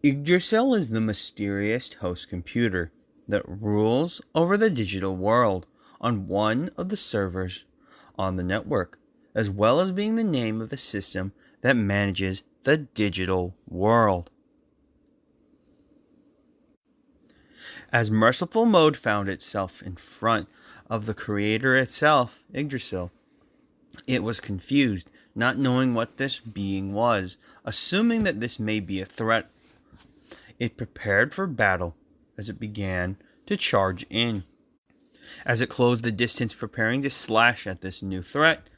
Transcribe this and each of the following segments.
Yggdrasill is the mysterious host computer that rules over the digital world on one of the servers on the network, as well as being the name of the system that manages the digital world. As Merciful Mode found itself in front of the creator itself, Yggdrasil, it was confused, not knowing what this being was, assuming that this may be a threat. It prepared for battle as it began to charge in. As it closed the distance preparing to slash at this new threat,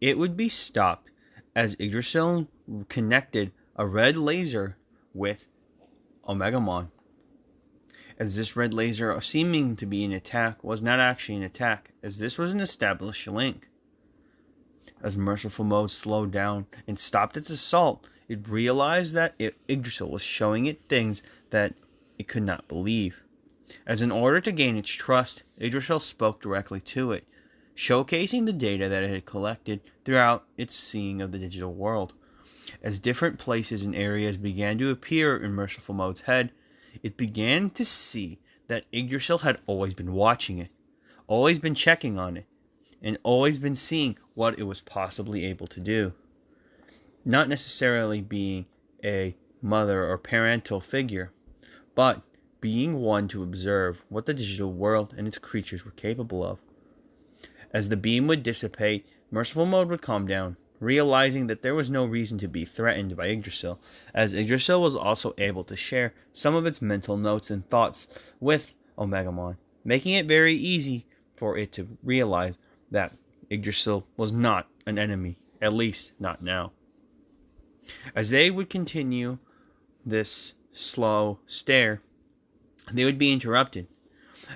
it would be stopped as Yggdrasil connected a red laser with Omegamon. As this red laser, seeming to be an attack, was not actually an attack, as this was an established link. As Merciful Mode slowed down and stopped its assault, it realized that Yggdrasil was showing it things that it could not believe. As in order to gain its trust, Yggdrasil spoke directly to it, showcasing the data that it had collected throughout its seeing of the digital world. As different places and areas began to appear in Merciful Mode's head, it began to see that Yggdrasil had always been watching it, always been checking on it, and always been seeing what it was possibly able to do. Not necessarily being a mother or parental figure, but being one to observe what the digital world and its creatures were capable of. As the beam would dissipate, Merciful Mode would calm down, realizing that there was no reason to be threatened by Yggdrasil, as Yggdrasil was also able to share some of its mental notes and thoughts with Omegamon, making it very easy for it to realize that Yggdrasil was not an enemy, at least not now. As they would continue this slow stare, they would be interrupted,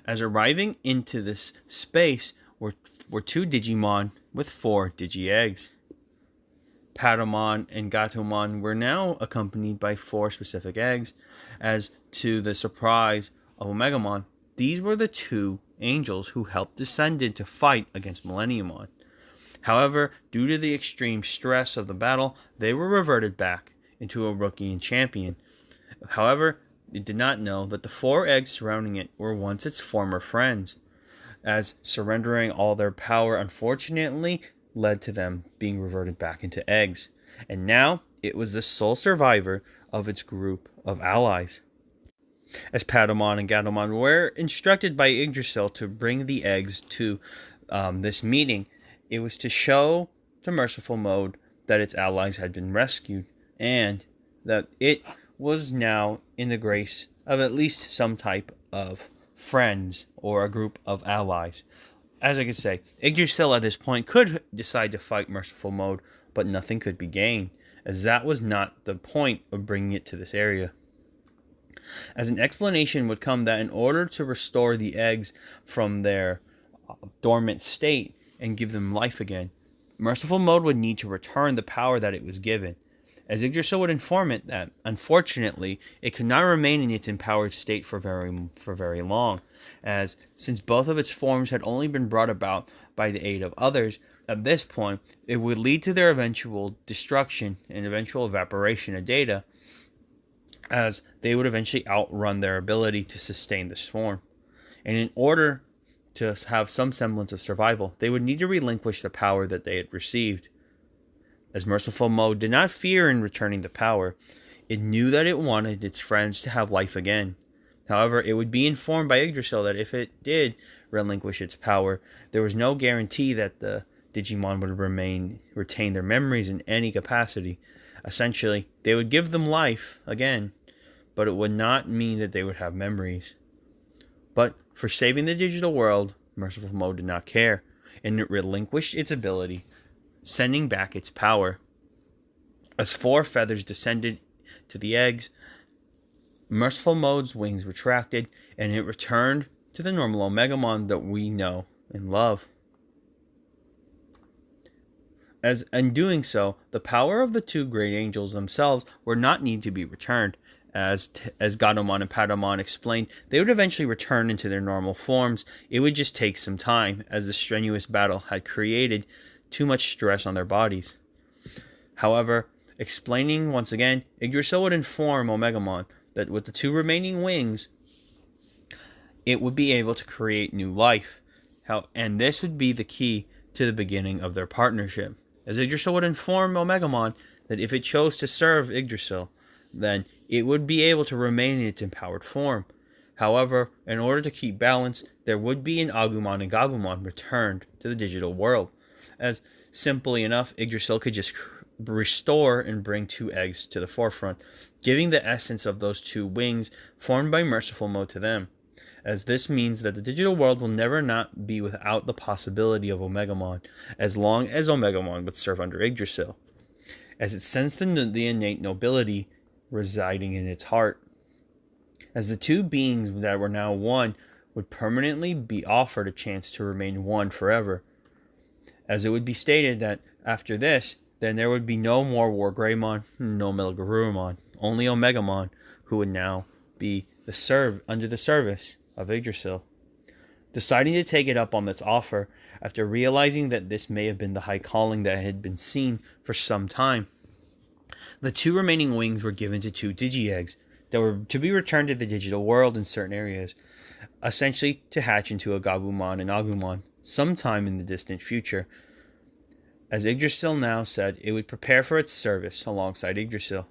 as arriving into this space were two Digimon with 4 Digi-Eggs. Patamon and Gatomon were now accompanied by 4 specific eggs, as to the surprise of Omegamon, these were the 2 angels who helped descended to fight against Millenniumon. However, due to the extreme stress of the battle, they were reverted back into a rookie and champion. However, it did not know that the 4 eggs surrounding it were once its former friends, as surrendering all their power unfortunately led to them being reverted back into eggs, and now it was the sole survivor of its group of allies. As Patamon and Gatomon were instructed by Yggdrasil to bring the eggs to this meeting, it was to show to Merciful Mode that its allies had been rescued, and that it was now in the grace of at least some type of friends or a group of allies. As I could say, Yggdrasil at this point could decide to fight Merciful Mode, but nothing could be gained, as that was not the point of bringing it to this area. As an explanation would come that in order to restore the eggs from their dormant state and give them life again, Merciful Mode would need to return the power that it was given, as Yggdrasil would inform it that, unfortunately, it could not remain in its empowered state for very long, as since both of its forms had only been brought about by the aid of others, at this point, it would lead to their eventual destruction and eventual evaporation of data, as they would eventually outrun their ability to sustain this form. And in order to have some semblance of survival, they would need to relinquish the power that they had received. As Merciful Mode did not fear in returning the power, it knew that it wanted its friends to have life again. However, it would be informed by Yggdrasil that if it did relinquish its power, there was no guarantee that the Digimon would retain their memories in any capacity. Essentially, they would give them life again, but it would not mean that they would have memories. But for saving the digital world, Merciful Mode did not care, and it relinquished its ability, sending back its power. As 4 feathers descended to the eggs, Merciful Mode's wings retracted, and it returned to the normal Omegamon that we know and love. As in doing so, the power of the 2 great angels themselves were not need to be returned. As Gatomon and Patamon explained, they would eventually return into their normal forms. It would just take some time, as the strenuous battle had created too much stress on their bodies. However, Explaining once again, Yggdrasil would inform Omegamon that with the 2 remaining wings, it would be able to create new life. And this would be the key to the beginning of their partnership, as Yggdrasil would inform Omegamon that if it chose to serve Yggdrasil, then it would be able to remain in its empowered form. However, in order to keep balance, there would be an Agumon and Gabumon returned to the digital world, as simply enough, Yggdrasil could just restore and bring 2 eggs to the forefront, giving the essence of those 2 wings formed by merciful mode to them, as this means that the digital world will never not be without the possibility of Omegamon, as long as Omegamon would serve under Yggdrasil, as it sensed the innate nobility residing in its heart, as the 2 beings that were now one would permanently be offered a chance to remain one forever, as it would be stated that after this, then there would be no more Wargreymon, no Melgarurumon, only Omegamon, who would now be under the service of Yggdrasil. Deciding to take it up on this offer, after realizing that this may have been the high calling that had been seen for some time, the 2 remaining wings were given to 2 Digi-Eggs that were to be returned to the digital world in certain areas, essentially to hatch into a Gabumon and Agumon sometime in the distant future. As Yggdrasil now said, it would prepare for its service alongside Yggdrasil.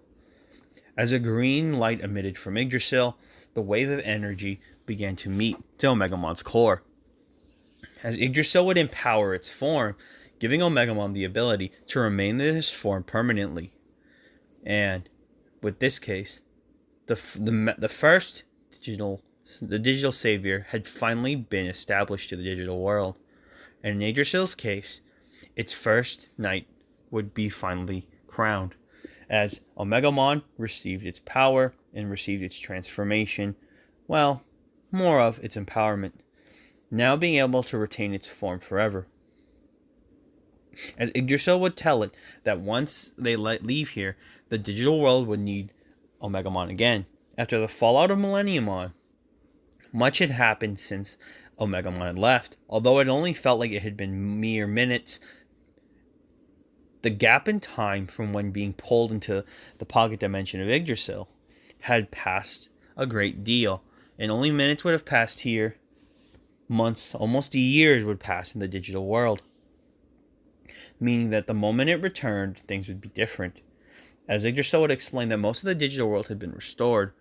As a green light emitted from Yggdrasil, the wave of energy began to meet to Omegamon's core. As Yggdrasil would empower its form, giving Omegamon the ability to remain in this form permanently. And with this case, the first digital savior had finally been established to the digital world. And in Yggdrasil's case, its first knight would be finally crowned, as Omegamon received its power and received its transformation, well, more of its empowerment, now being able to retain its form forever. As Yggdrasil would tell it that once they leave here, the digital world would need Omegamon again. After the fallout of Millenniumon, much had happened since Omegamon had left, although it only felt like it had been mere minutes. The gap in time from when being pulled into the pocket dimension of Yggdrasil had passed a great deal, and only minutes would have passed here. Months, almost years would pass in the digital world, meaning that the moment it returned, things would be different. As Yggdrasil would explain that most of the digital world had been restored,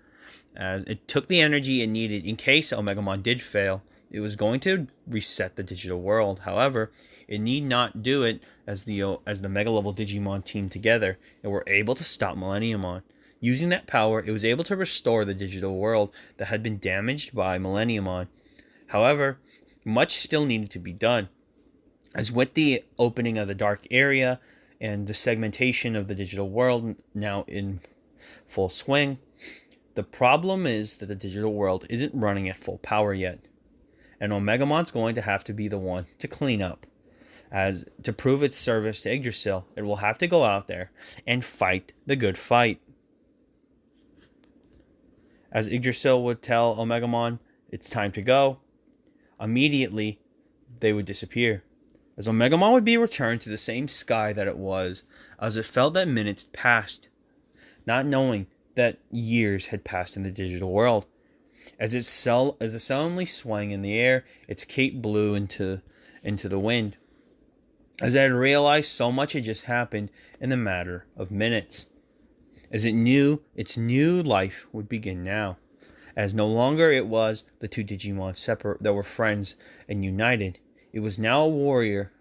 as it took the energy it needed in case Omegamon did fail. It was going to reset the digital world. However, it need not do it as the Mega Level Digimon teamed together and were able to stop Millenniumon. Using that power, it was able to restore the digital world that had been damaged by Millenniumon. However, much still needed to be done, as with the opening of the dark area and the segmentation of the digital world now in full swing, the problem is that the digital world isn't running at full power yet, and Omegamon's going to have to be the one to clean up. As to prove its service to Yggdrasil, it will have to go out there and fight the good fight. As Yggdrasil would tell Omegamon, it's time to go, immediately they would disappear, as Omegamon would be returned to the same sky that it was, as it felt that minutes passed, not knowing that years had passed in the digital world. As it solemnly swung in the air, its cape blew into the wind, as it had realized so much had just happened in the matter of minutes, as it knew its new life would begin now, as no longer it was the 2 Digimon separate that were friends and united. It was now a warrior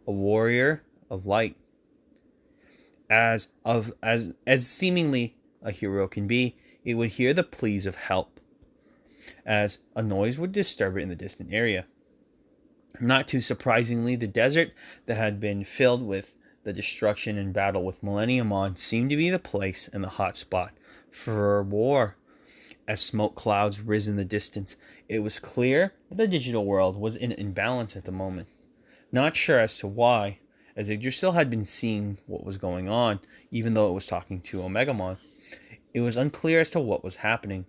of light, as seemingly a hero can be. It would hear the pleas of help, as a noise would disturb it in the distant area. Not too surprisingly, the desert that had been filled with the destruction and battle with Millenniumon seemed to be the place and the hot spot for war. As smoke clouds rose in the distance, it was clear that the digital world was in imbalance at the moment. Not sure as to why, as Yggdrasil had been seeing what was going on, even though it was talking to Omegamon. It was unclear as to what was happening.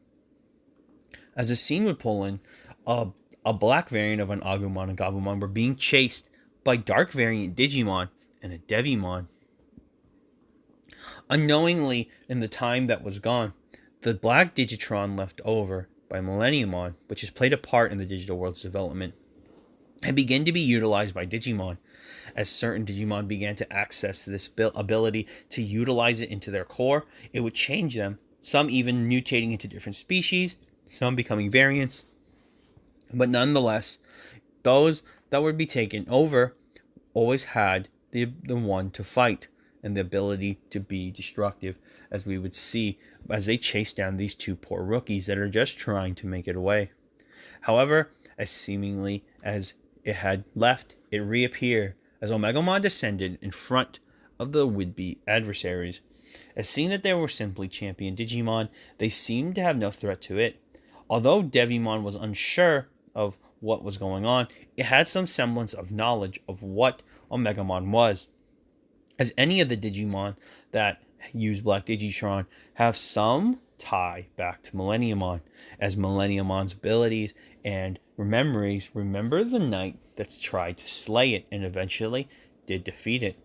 As the scene would pull in, a black variant of an Agumon and Gabumon were being chased by dark variant Digimon and a Devimon. Unknowingly, in the time that was gone, the black Digitron left over by Millenniumon, which has played a part in the digital world's development, and began to be utilized by Digimon. As certain Digimon began to access this ability to utilize it into their core, it would change them, some even mutating into different species, some becoming variants. But nonetheless, those that would be taken over always had the one to fight and the ability to be destructive, as we would see as they chase down these two poor rookies that are just trying to make it away. However, as seemingly as it had left, it reappeared as Omegamon descended in front of the would-be adversaries. As seeing that they were simply champion Digimon, they seemed to have no threat to it. Although Devimon was unsure of what was going on, it had some semblance of knowledge of what Omegamon was, as any of the Digimon that use Black Digitron have some tie back to Millenniumon, as Millenniumon's abilities and memories remember the knight that's tried to slay it and eventually did defeat it.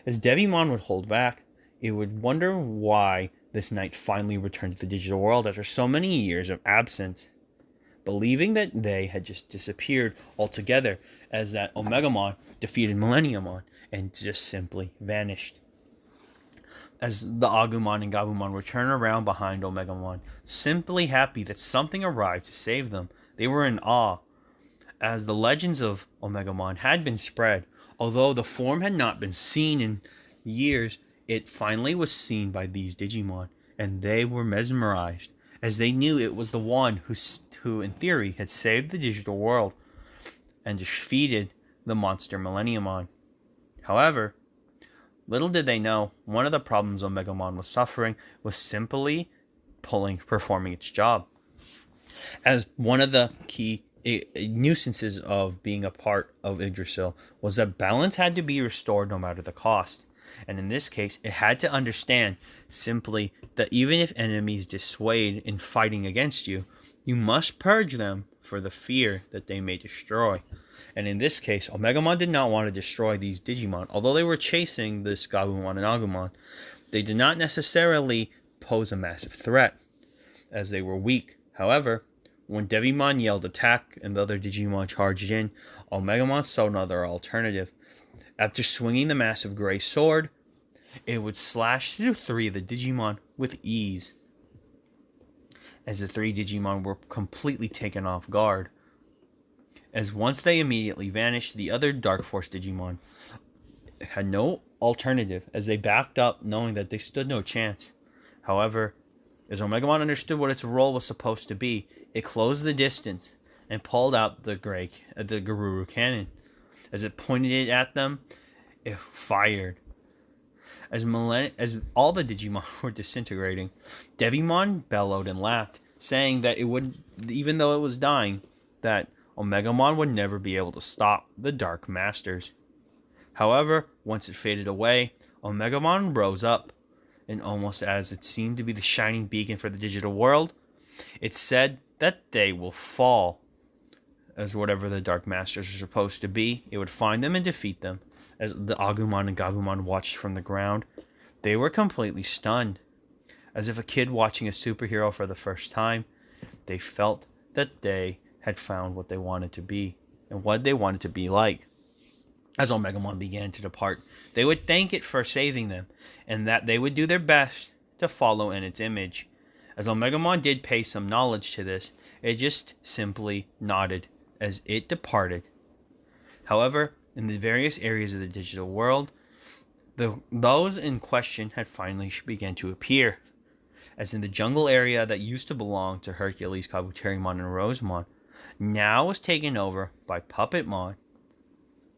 As Devimon would hold back, it would wonder why this knight finally returned to the digital world after so many years of absence, believing that they had just disappeared altogether, as that Omegamon defeated Millenniumon and just simply vanished. As the Agumon and Gabumon would turn around behind Omegamon, simply happy that something arrived to save them, they were in awe, as the legends of Omegamon had been spread. Although the form had not been seen in years, it finally was seen by these Digimon, and they were mesmerized, as they knew it was the one who in theory had saved the digital world and defeated the monster Millenniumon. However, little did they know, one of the problems Omegamon was suffering was simply performing its job. As one of the key nuisances of being a part of Yggdrasill was that balance had to be restored no matter the cost. And in this case, it had to understand simply that even if enemies dissuade in fighting against you, you must purge them for the fear that they may destroy. And in this case, Omegamon did not want to destroy these Digimon. Although they were chasing this Gabumon and Agumon, they did not necessarily pose a massive threat, as they were weak. However, when Devimon yelled attack and the other Digimon charged in, Omegamon saw another alternative. After swinging the massive gray sword, it would slash through three of the Digimon with ease, as the three Digimon were completely taken off guard. As once they immediately vanished, the other Dark Force Digimon had no alternative, as they backed up knowing that they stood no chance. However, as Omegamon understood what its role was supposed to be, it closed the distance and pulled out the Garuru cannon. As it pointed it at them, it fired. As all the Digimon were disintegrating, Devimon bellowed and laughed, saying that it would, even though it was dying, that Omegamon would never be able to stop the Dark Masters. However, once it faded away, Omegamon rose up, and almost as it seemed to be the shining beacon for the digital world, it said that they will fall. As whatever the Dark Masters are supposed to be, it would find them and defeat them. As the Agumon and Gabumon watched from the ground, they were completely stunned. As if a kid watching a superhero for the first time, they felt that they had found what they wanted to be and what they wanted to be like. As Omegamon began to depart, they would thank it for saving them, and that they would do their best to follow in its image. As Omegamon did pay some knowledge to this, it just simply nodded as it departed. However, in the various areas of the digital world, those in question had finally begun to appear. As in the jungle area that used to belong to Hercules, Kabuterimon, and Rosemon, now was taken over by Puppetmon.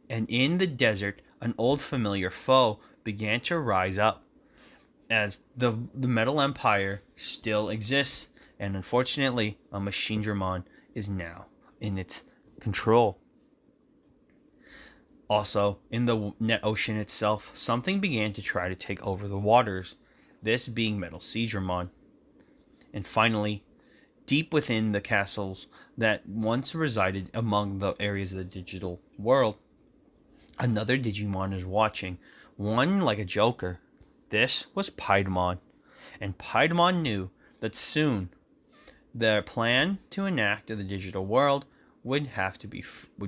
And in the desert, an old familiar foe began to rise up, as the Metal Empire still exists, and unfortunately, a Machinedramon is now in its control. Also, in the net ocean itself, something began to try to take over the waters, this being Metal Seedramon. And finally, deep within the castles that once resided among the areas of the digital world, another Digimon is watching, one like a joker. This was Paidamon, and Paidamon knew that soon their plan to enact the digital world would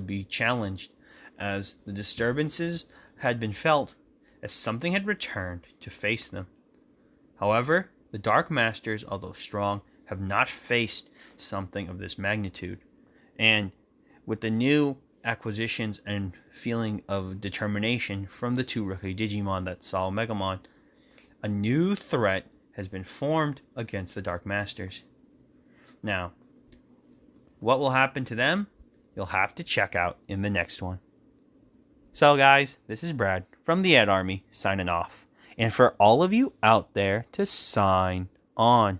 be challenged, as the disturbances had been felt, as something had returned to face them. However, the Dark Masters, although strong, have not faced something of this magnitude, and with the new acquisitions and feeling of determination from the two rookie Digimon that saw Omegamon, a new threat has been formed against the Dark Masters. Now, what will happen to them? You'll have to check out in the next one. So guys, this is Brad from the Ed Army signing off. And for all of you out there, to sign on.